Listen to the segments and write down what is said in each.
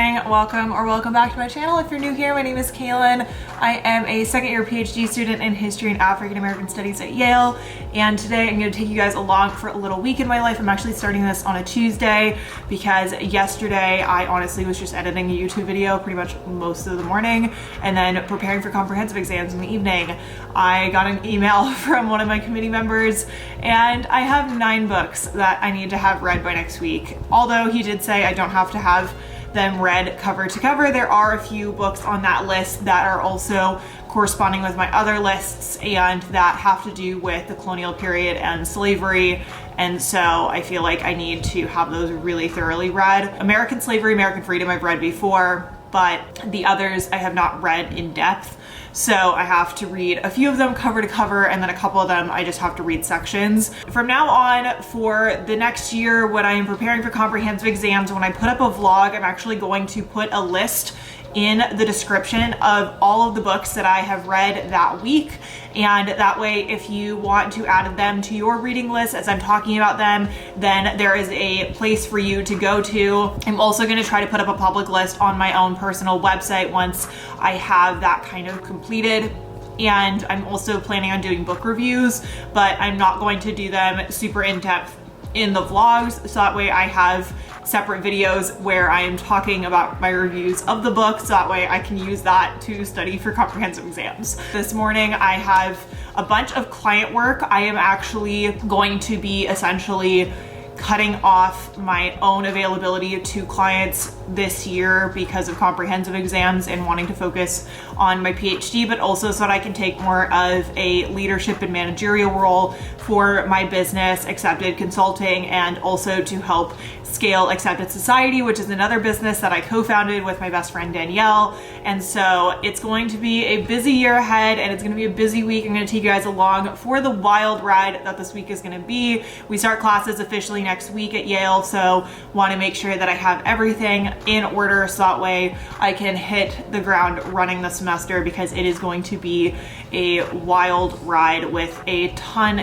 morning, welcome back to my channel. If you're new here, my name is Kaylin. I am a second year PhD student in history and African American studies at Yale, and today I'm going to take you guys along for a little week in my life. I'm actually starting this on a Tuesday because yesterday I honestly was just editing a YouTube video pretty much most of the morning and then preparing for comprehensive exams in the evening. I got an email from one of my committee members and I have 9 books that I need to have read by next week. Although he did say I don't have to have them read cover to cover, there are a few books on that list that are also corresponding with my other lists and that have to do with the colonial period and slavery. And so I feel like I need to have those really thoroughly read. American Slavery, American Freedom I've read before, but the others I have not read in depth. So I have to read a few of them cover to cover, and then a couple of them I just have to read sections. From now on, for the next year, when I am preparing for comprehensive exams, when I put up a vlog, I'm actually going to put a list in the description of all of the books that I have read that week. And that way, if you want to add them to your reading list as I'm talking about them, then there is a place for you to go to. I'm also going to try to put up a public list on my own personal website once I have that kind of completed. And I'm also planning on doing book reviews, but I'm not going to do them super in-depth in the vlogs, so that way I have separate videos where I am talking about my reviews of the book, so that way I can use that to study for comprehensive exams. This morning I have a bunch of client work. I am actually going to be essentially cutting off my own availability to clients this year because of comprehensive exams and wanting to focus on my PhD, but also so that I can take more of a leadership and managerial role for my business, Accepted Consulting, and also to help scale Accepted Society, which is another business that I co-founded with my best friend Danielle. And so it's going to be a busy year ahead, and it's going to be a busy week. I'm going to take you guys along for the wild ride that this week is going to be. We start classes officially next week at Yale, so want to make sure that I have everything in order so that way I can hit the ground running this semester, because it is going to be a wild ride with a ton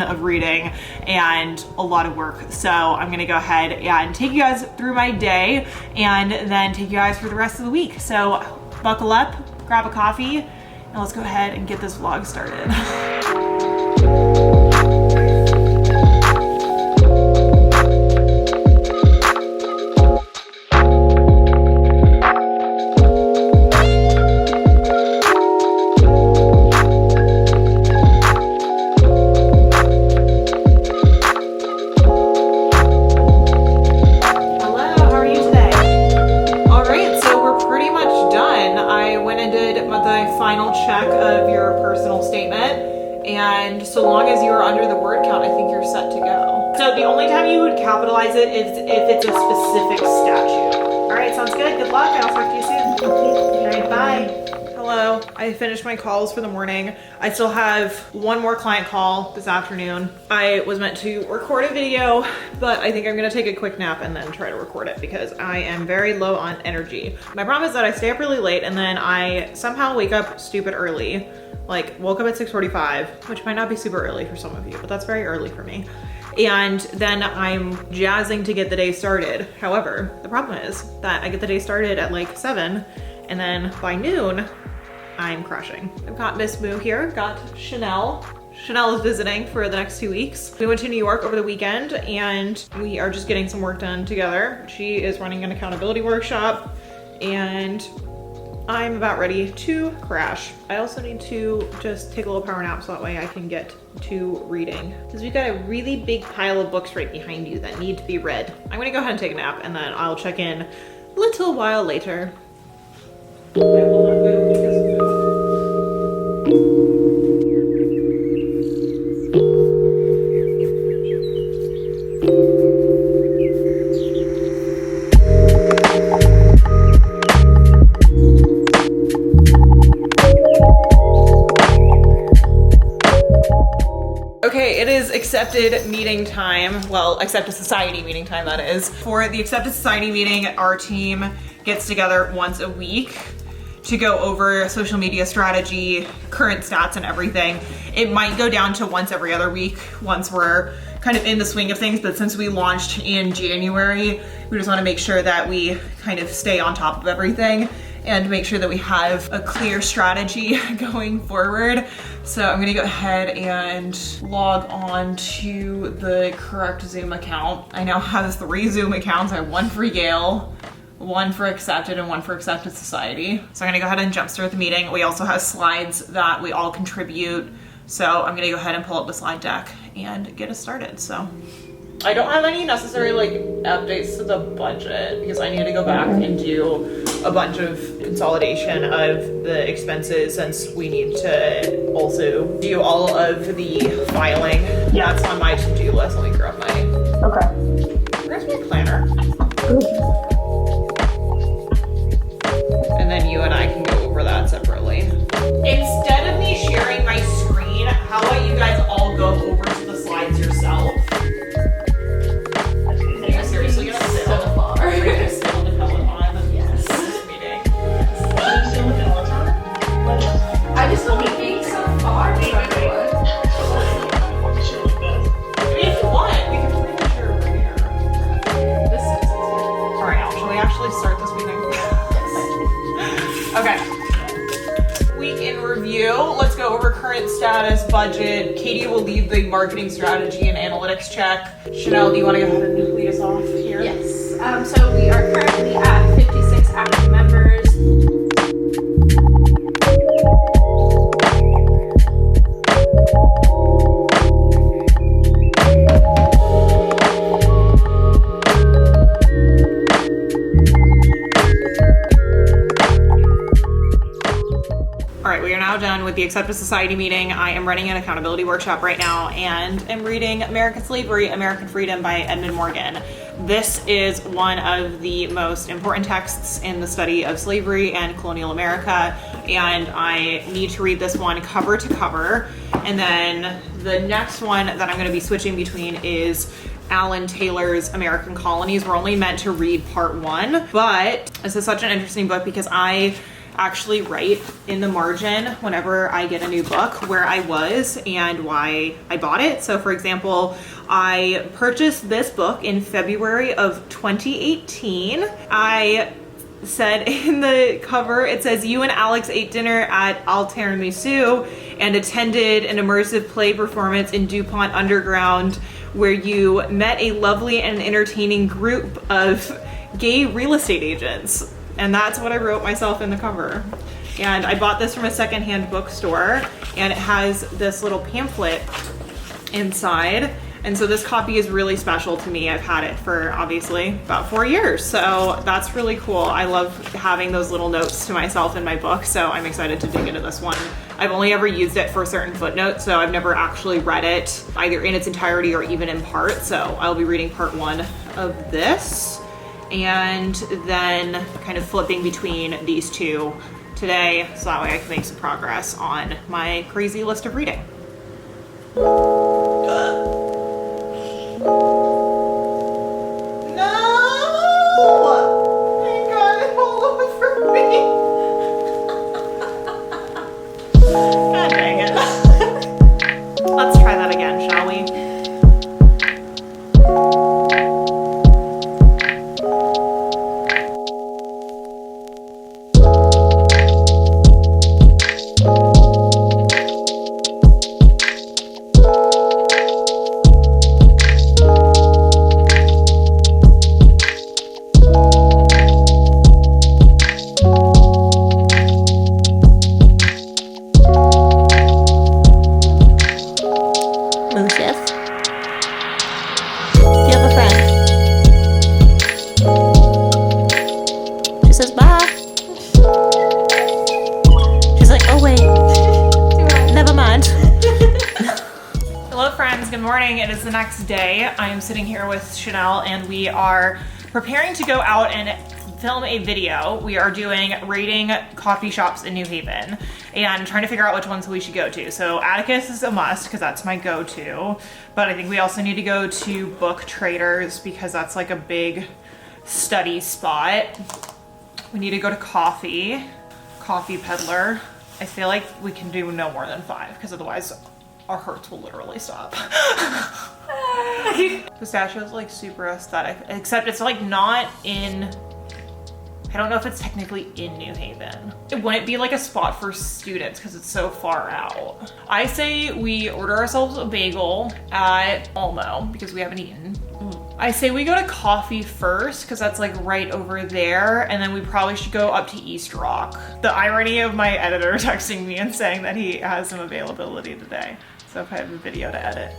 of reading and a lot of work. So I'm gonna go ahead and take you guys through my day and then take you guys for the rest of the week. So buckle up, grab a coffee, and let's go ahead and get this vlog started. And so long as you are under the word count, I think you're set to go. So the only time you would capitalize it is if it's a specific statute. All right, sounds good. Good luck. I'll talk to you soon. All right, bye. Hello, I finished my calls for the morning. I still have one more client call this afternoon. I was meant to record a video, but I think I'm gonna take a quick nap and then try to record it because I am very low on energy. My problem is that I stay up really late and then I somehow wake up stupid early. Like woke up at 6:45, which might not be super early for some of you, but that's very early for me. And then I'm jazzing to get the day started. However, the problem is that I get the day started at like 7 and then by noon, I'm crashing. I've got Miss Moo here, got Chanel. Chanel is visiting for the next 2 weeks. We went to New York over the weekend and we are just getting some work done together. She is running an accountability workshop and I'm about ready to crash. I also need to just take a little power nap so that way I can get to reading. Because we've got a really big pile of books right behind you that need to be read. I'm gonna go ahead and take a nap and then I'll check in a little while later. I will not move because okay, it is Accepted meeting time. Well, Accepted Society meeting time, that is. For the Accepted Society meeting, our team gets together once a week to go over social media strategy, current stats and everything. It might go down to once every other week once we're kind of in the swing of things, but since we launched in January, We just want to make sure that we kind of stay on top of everything and make sure that we have a clear strategy going forward. So I'm gonna go ahead and log on to the correct Zoom account. I now have 3 Zoom accounts. I have one for Yale, one for Accepted, and one for Accepted Society. So I'm gonna go ahead and jump start the meeting. We also have slides that we all contribute. So I'm gonna go ahead and pull up the slide deck and get us started. So I don't have any necessary like updates to the budget because I need to go back and do a bunch of consolidation of the expenses since we need to also do all of the filing. Yeah, that's on my to-do list. Let me grab my. Okay. Where's my planner? And then you and I can go over that separately. Instead of me sharing my screen, how about you guys all go over to the slides yourself? Seriously, gonna sit so far. Are you gonna sit on the Peloton? Yes. This meeting. Are you still in Peloton? I just don't be being so far from everyone. I mean, if you want, we can play the chair over here. This is easier. Alright, Al, shall we actually start this meeting? Okay. Week in review. Let's go over current status, budget. Katie will lead the marketing strategy and analytics check. Chanel, do you want to go ahead and lead us off here? Yes. So we are currently at 56 active members. Done with the Accepted Society meeting. I am running an accountability workshop right now and am reading American Slavery, American Freedom by Edmund Morgan. This is one of the most important texts in the study of slavery and colonial America, and I need to read this one cover to cover. And then the next one that I'm going to be switching between is Alan Taylor's American Colonies. We're only meant to read part 1, but this is such an interesting book because I actually write in the margin whenever I get a new book where I was and why I bought it. So for example, I purchased this book in February of 2018. I said in the cover, it says, "You and Alex ate dinner at Al Tiramisu and attended an immersive play performance in DuPont Underground where you met a lovely and entertaining group of gay real estate agents." And that's what I wrote myself in the cover. And I bought this from a secondhand bookstore, and it has this little pamphlet inside. And so this copy is really special to me. I've had it for obviously about 4 years. So that's really cool. I love having those little notes to myself in my book. So I'm excited to dig into this one. I've only ever used it for certain footnotes, so I've never actually read it either in its entirety or even in part. So I'll be reading part 1 of this, and then kind of flipping between these two today so that way I can make some progress on my crazy list of reading. It is the next day. I am sitting here with Chanel and we are preparing to go out and film a video. We are doing rating coffee shops in New Haven and trying to figure out which ones we should go to. So Atticus is a must because that's my go-to, but I think we also need to go to Book Traders because that's like a big study spot. We need to go to Coffee Peddler. I feel like we can do no more than 5 because otherwise our hearts will literally stop. Pistachio is like super aesthetic, except it's like not in, I don't know if it's technically in New Haven. It wouldn't be like a spot for students because it's so far out. I say we order ourselves a bagel at Almo because we haven't eaten. I say we go to coffee first because that's like right over there, and then we probably should go up to East Rock. The irony of my editor texting me and saying that he has some availability today. So if I have a video to edit.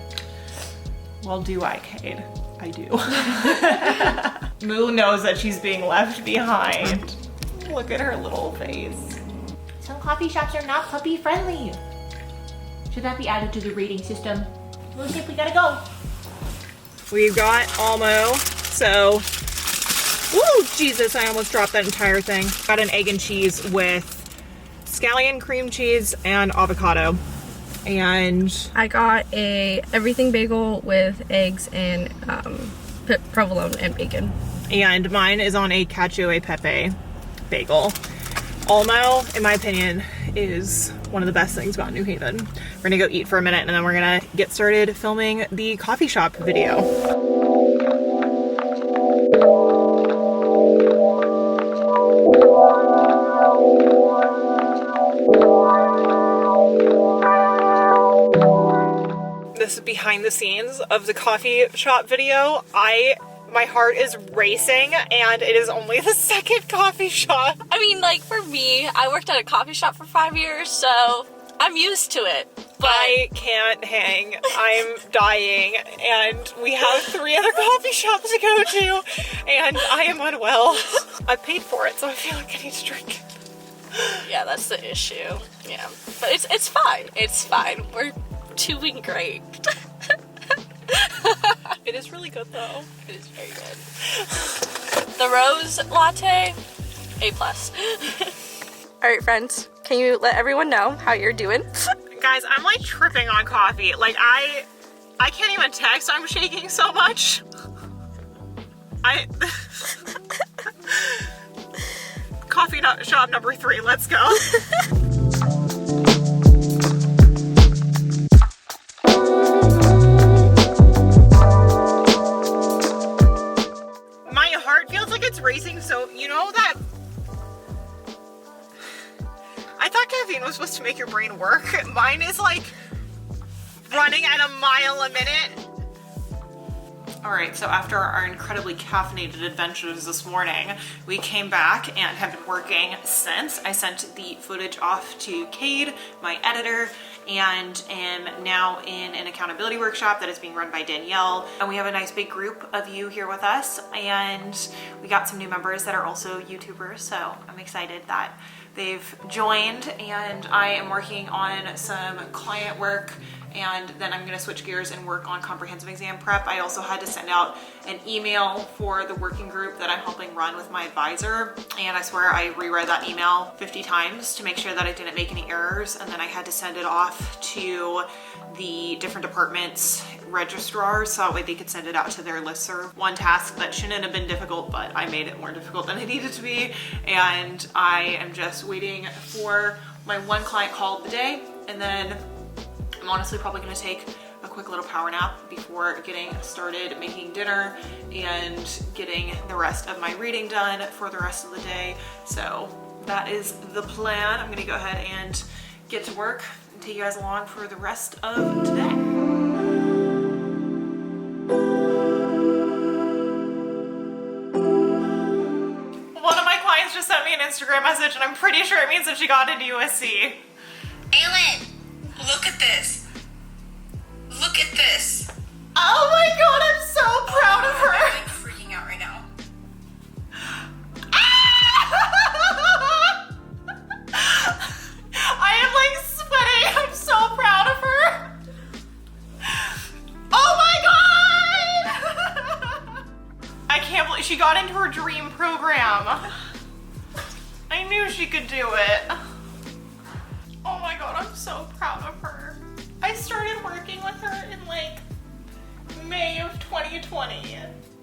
Well, do I, Cade? I do. Moo knows that she's being left behind. Look at her little face. Some coffee shops are not puppy friendly. Should that be added to the rating system? Looks like we gotta go. We've got Almo, so, woo, Jesus, I almost dropped that entire thing. Got an egg and cheese with scallion cream cheese and avocado. And I got a everything bagel with eggs and provolone and bacon. And mine is on a cacio e pepe bagel. Almo, in my opinion, is one of the best things about New Haven. We're gonna go eat for a minute and then we're gonna get started filming the coffee shop video. This is behind the scenes of the coffee shop video. My heart is racing and it is only the second coffee shop. I mean, like, for me, I worked at a coffee shop for 5 years, so I'm used to it. But I can't hang. I'm dying. And we have 3 other coffee shops to go to. And I am unwell. I paid for it, so I feel like I need to drink it. yeah, that's the issue. Yeah. But it's fine. It's fine. We're doing great. It is really good though. It is very good. The rose latte, A+. All right, friends, can you let everyone know how you're doing? Guys, I'm like tripping on coffee. Like I can't even text. I'm shaking so much. Coffee shop number 3, let's go. My heart feels like it's racing, so you know that I thought caffeine was supposed to make your brain work. Mine is like running at a mile a minute. All right, so after our incredibly caffeinated adventures this morning, we came back and have been working since. I sent the footage off to Cade, my editor, and am now in an accountability workshop that is being run by Danielle. And we have a nice big group of you here with us, and we got some new members that are also YouTubers, so I'm excited that they've joined, and I am working on some client work, and then I'm gonna switch gears and work on comprehensive exam prep. I also had to send out an email for the working group that I'm helping run with my advisor, and I swear I reread that email 50 times to make sure that I didn't make any errors, and then I had to send it off to the different departments registrars so that way they could send it out to their listserv. One task that shouldn't have been difficult, but I made it more difficult than it needed to be, and I am just waiting for my one client call of the day, and then I'm honestly probably gonna take a quick little power nap before getting started making dinner and getting the rest of my reading done for the rest of the day. So that is the plan. I'm gonna go ahead and get to work and take you guys along for the rest of today. One of my clients just sent me an Instagram message and I'm pretty sure it means that she got into USC. Aylin, look at this. Look at this. Oh my god, I'm so proud of her. I'm like freaking out right now. I am like sweating. I'm so proud of her. Oh my god! I can't believe she got into her dream program. I knew she could do it. Oh my god, I'm so proud of her. I started working with her in like May of 2020.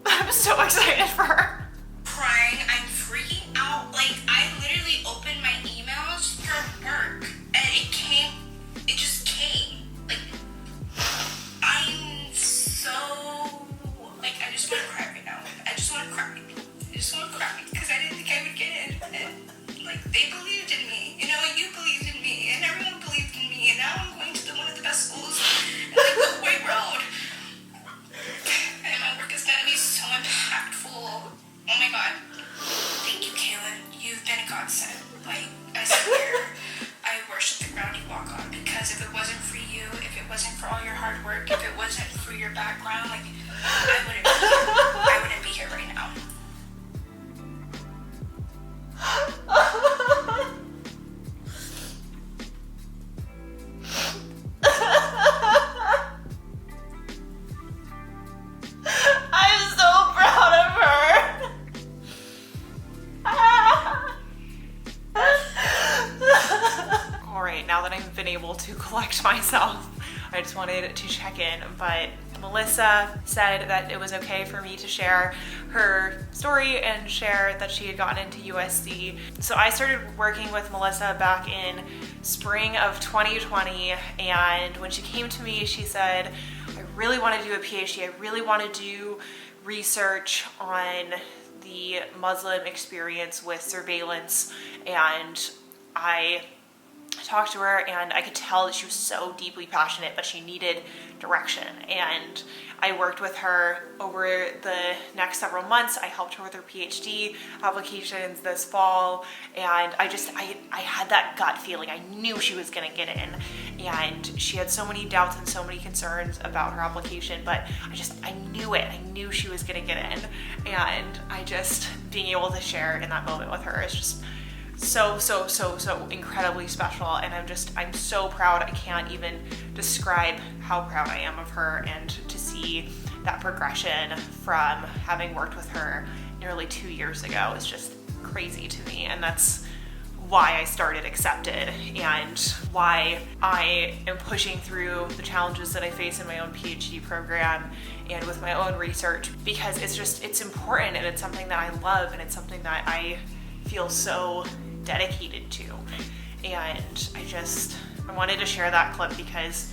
I'm so excited for her. Crying, I'm freaking out. Like, I literally opened my emails from work and it just came. Like, I'm so godsend. Like, I swear, I worship the ground you walk on, because if it wasn't for you, if it wasn't for all your hard work, if it wasn't for your background, like, I wouldn't be here. I wouldn't be here right now. I'm so proud of her. All right, now that I've been able to collect myself, I just wanted to check in, but Melissa said that it was okay for me to share her story and share that she had gotten into USC. So I started working with Melissa back in spring of 2020, and when she came to me, she said, I really want to do a PhD. I really want to do research on the Muslim experience with surveillance. And I talked to her, and I could tell that she was so deeply passionate, but she needed direction. And I worked with her over the next several months. I helped her with her PhD applications this fall, and I had that gut feeling. I knew she was gonna get in, and she had so many doubts and so many concerns about her application, but I knew it. I knew she was gonna get in, and being able to share in that moment with her is just so incredibly special. And I'm so proud. I can't even describe how proud I am of her, and to see that progression from having worked with her nearly 2 years ago is just crazy to me. And that's why I started Accepted, and why I am pushing through the challenges that I face in my own PhD program and with my own research, because it's important, and it's something that I love, and it's something that I feel so dedicated to. And I wanted to share that clip because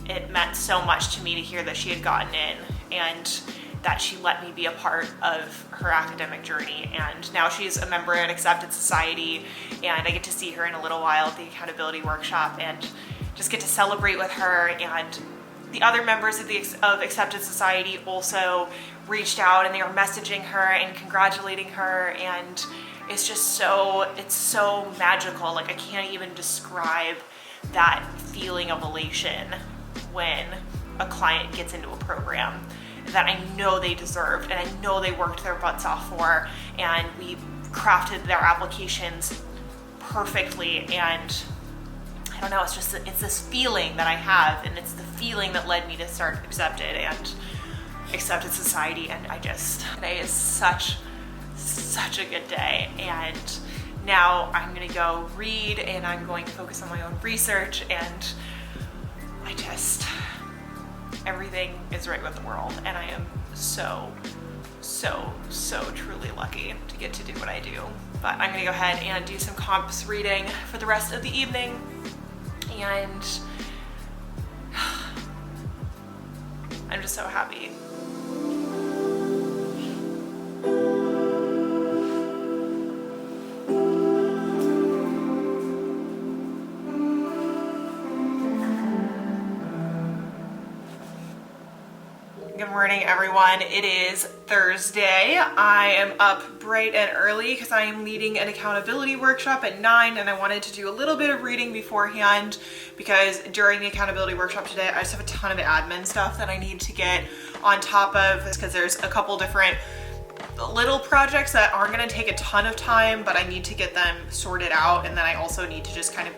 it meant so much to me to hear that she had gotten in, and that she let me be a part of her academic journey. And now she's a member at Accepted Society, and I get to see her in a little while at the accountability workshop, and just get to celebrate with her. And the other members of Accepted Society also reached out, and they were messaging her and congratulating her, and it's so magical. Like, I can't even describe that feeling of elation when a client gets into a program that I know they deserved, and I know they worked their butts off for, and we crafted their applications perfectly. And I don't know, it's this feeling that I have, and it's the feeling that led me to start Accepted and Accepted Society. And today is such a good day, and now I'm gonna go read, and I'm going to focus on my own research, and everything is right with the world, and I am so truly lucky to get to do what I do. But I'm gonna go ahead and do some comps reading for the rest of the evening, and I'm just so happy. Good morning, everyone. It is Thursday. I am up bright and early because I am leading an accountability workshop at 9, and I wanted to do a little bit of reading beforehand, because during the accountability workshop today, I just have a ton of admin stuff that I need to get on top of, because there's a couple different little projects that aren't going to take a ton of time, but I need to get them sorted out. And then I also need to just kind of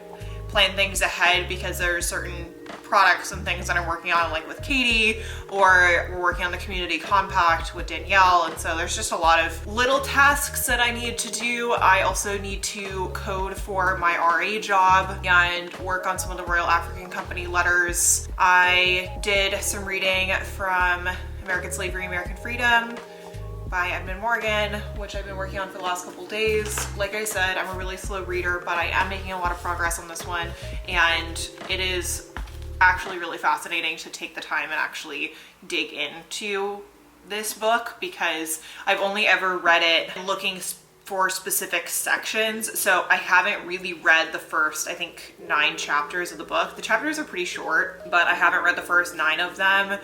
plan things ahead, because there's certain products and things that I'm working on, like with Katie, or we're working on the community compact with Danielle. And so there's just a lot of little tasks that I need to do. I also need to code for my RA job and work on some of the Royal African Company letters. I did some reading from American Slavery, American Freedom by Edmund Morgan, which I've been working on for the last couple days. Like I said, I'm a really slow reader, but I am making a lot of progress on this one, and it is actually really fascinating to take the time and actually dig into this book, because I've only ever read it looking for specific sections. So I haven't really read the first, I think, 9 chapters of the book. The chapters are pretty short, but I haven't read the first 9 of them,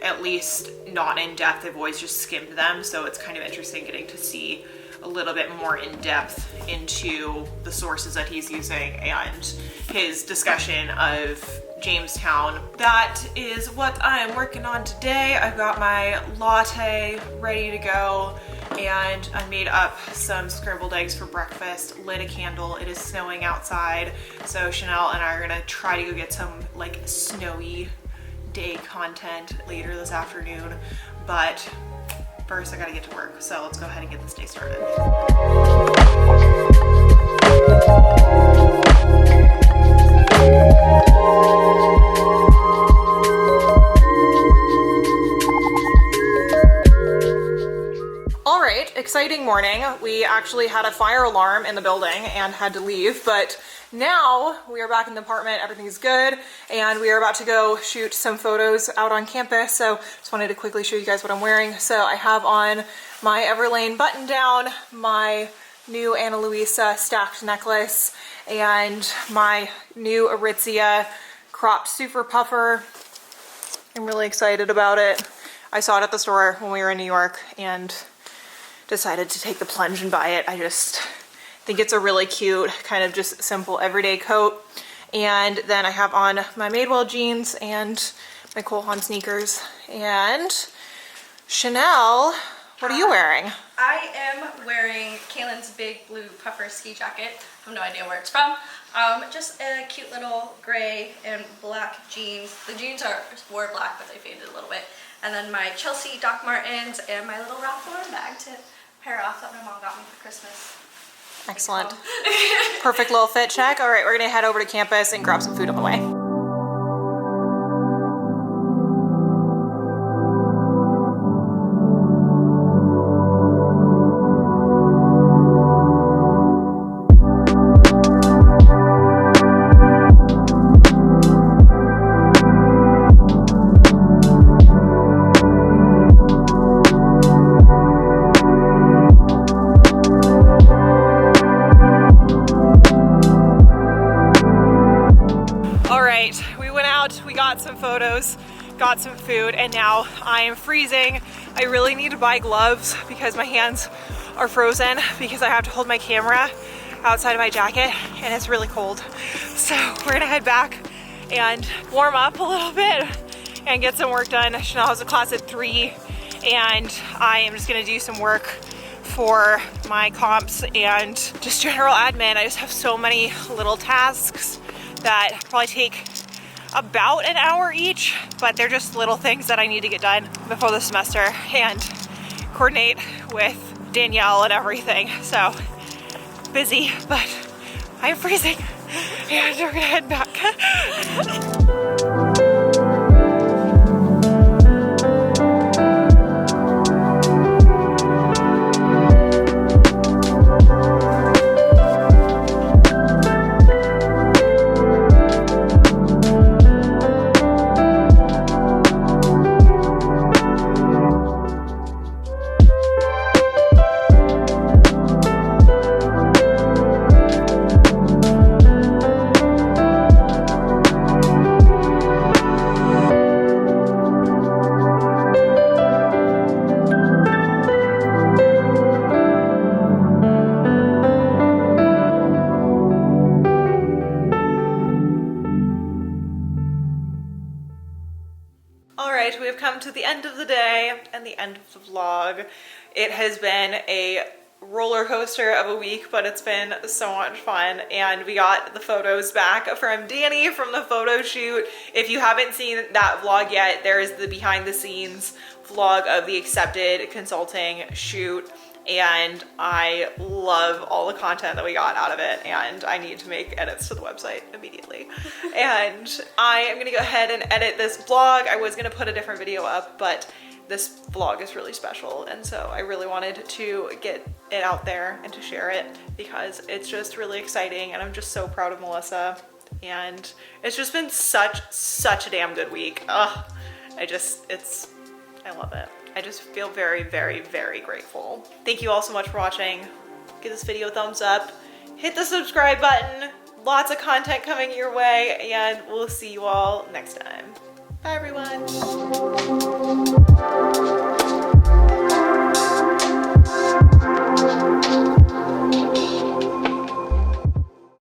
at least not in depth. I've always just skimmed them. So it's kind of interesting getting to see a little bit more in depth into the sources that he's using and his discussion of Jamestown. That is what I am working on today. I've got my latte ready to go, and I made up some scrambled eggs for breakfast, lit a candle. It is snowing outside, so Chanel and I are gonna try to go get some like snowy day content later this afternoon, but first I gotta get to work, so let's go ahead and get this day started. All right, exciting morning. We actually had a fire alarm in the building and had to leave, but now we are back in the apartment, everything's good, and we are about to go shoot some photos out on campus. So just wanted to quickly show you guys what I'm wearing. So I have on my Everlane button down, my new Ana Luisa stacked necklace, and my new Aritzia cropped super puffer. I'm really excited about it. I saw it at the store when we were in New York and decided to take the plunge and buy it. I just think it's a really cute, kind of just simple everyday coat. And then I have on my Madewell jeans and my Cole Haan sneakers. And Chanel, what are you wearing? I am wearing Kaylin's big blue puffer ski jacket. I have no idea where it's from. Just a cute little gray and black jeans. The jeans were black, but they faded a little bit. And then my Chelsea Doc Martens and my little Ralph Lauren bag to pair off that my mom got me for Christmas. Excellent. Perfect little fit check. All right, we're gonna head over to campus and grab some food on the way. Some photos, got some food, and now I am freezing. I really need to buy gloves because my hands are frozen because I have to hold my camera outside of my jacket and it's really cold. So we're gonna head back and warm up a little bit and get some work done. Chanel has a class at 3 and I am just gonna do some work for my comps and just general admin. I just have so many little tasks that probably take about an hour each, but they're just little things that I need to get done before the semester and coordinate with Danielle and everything. So busy, but I'm freezing and we're gonna head back. Alright, we have come to the end of the day and the end of the vlog. It has been a roller coaster of a week, but it's been so much fun, and we got the photos back from Danny from the photo shoot. If you haven't seen that vlog yet, there is the behind the scenes vlog of the accepted consulting shoot, and I love all the content that we got out of it, and I need to make edits to the website immediately. And I am gonna go ahead and edit this vlog. I was gonna put a different video up, but this vlog is really special, and so I really wanted to get it out there and to share it because it's just really exciting, and I'm just so proud of Melissa, and it's just been such a damn good week. Ugh, I love it. I just feel very, very, very grateful. Thank you all so much for watching. Give this video a thumbs up, hit the subscribe button, lots of content coming your way, and we'll see you all next time. Bye everyone.